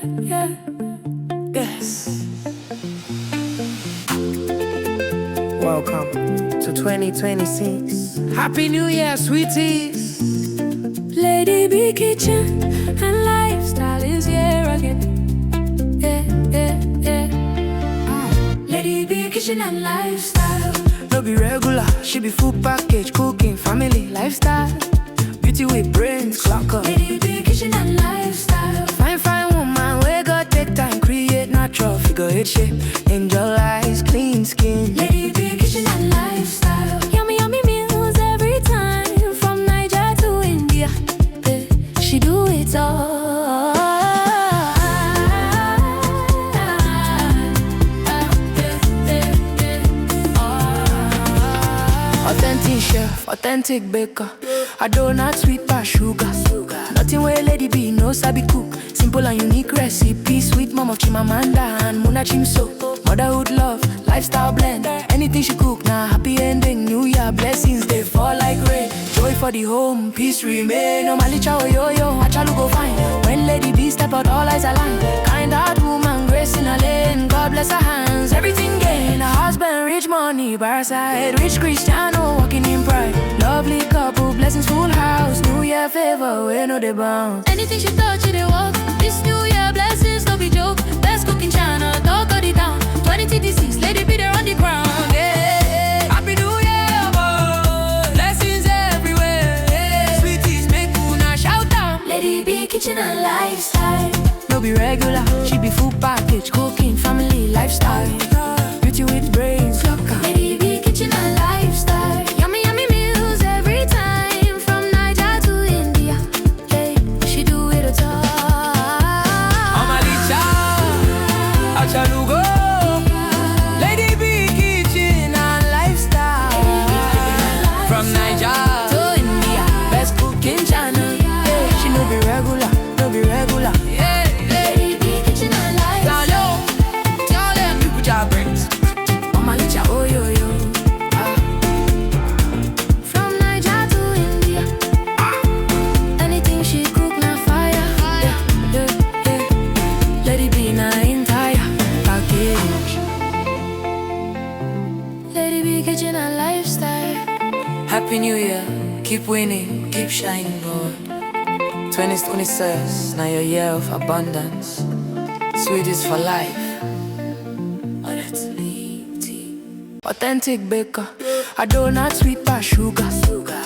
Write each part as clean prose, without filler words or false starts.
yeah. Yes. Welcome to 2026. Happy New Year, sweeties. Lady B kitchen and lifestyle is here again. Lady B kitchen and lifestyle. No be regular, she be full package, cooking, family, lifestyle. Beauty with brains, clock up. Lady B kitchen and lifestyle. Fine woman, we got take time, create natural figure eight shape. Angel eyes, clean skin. Lady B kitchen and lifestyle. Yummy meals every time, from Niger to India. She do it all. Authentic chef, authentic baker. A donut sweet past sugar. Nothing where Lady B no sabi cook. Simple and unique recipe. Sweet mom of Chimamanda and Muna Chimso. Motherhood love, lifestyle blend. Anything she cook, now happy ending. New Year blessings, they fall like rain. Joy for the home, peace remain. No malicha or yo-yo, achalu go fine. When Lady B step out, all eyes align. Kind heart woman, grace in her lane. God bless her hands, everything gain. Her husband, rich money, by her side. Rich Cristiano, walking in pride. Lovely couple, blessings full house. New Year favor, we know they bounce. Anything she touch, it walk. This New Year blessings, no be joke. Best cooking channel, talk of the town. 2026, Lady B there on the ground. Yeah. Happy New Year, boy. Blessings everywhere. Yeah. Sweeties, make una shout out. Lady B kitchen and lifestyle. No be regular, she be full package, cooking, family, lifestyle. Beauty with brains, clock up. Lady B kitchen and lifestyle. Yummy meals every time, from Niger to India. Hey, she do it all. Omalicha, achalugo. Lady B kitchen and lifestyle. From Niger to India, best cooking channel. Yeah, she no be regular, no be regular. Yeah. Lady B kitchen and lifestyle. Tell them people job brains. Omalicha, oh yo yo. From Niger to India. Anything she cook, na fire. Yeah. Lady B na entire package. Lady B kitchen and lifestyle. Happy New Year, keep winning, keep shining, boy. 2026, now your year of abundance. Sweeties for life. Authentic baker. A donut sweet past sugar.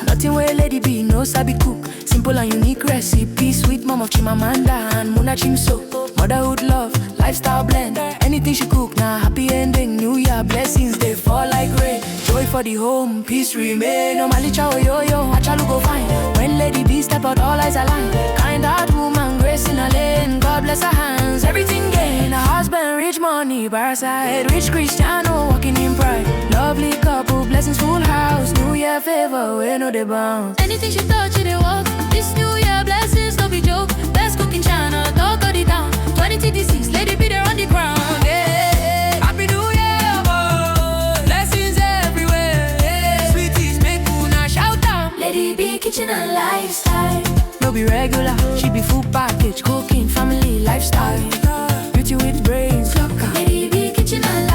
Nothing where Lady B no sabi cook. Simple and unique recipe. Sweet mom of Chimamanda and Muna Chimso. Motherhood love, lifestyle blend. Anything she cook, now happy ending. New Year blessings, they fall like rain. Joy for the home, peace remain. No malicha or yo-yo, achalu go fine. When Lady B step out, all eyes align. Kind heart woman, grace in her lane. God bless her hands, everything gain. Her husband, rich money, by her side. Rich Cristiano, walking in pride. Lovely couple, blessings full house. New Year favor, we know they bounce. Anything she touch, it walk. This New Year blessings, no be joke. Best cooking channel, talk of the town. 2026, Lady B there on the ground. Yeah. Happy New Year, boy. Blessings everywhere. Yeah. Sweeties, make una shout out. Lady B kitchen and lifestyle. No be regular, she be full package, cooking, family, lifestyle. Beauty with brains, clock up. Lady B kitchen and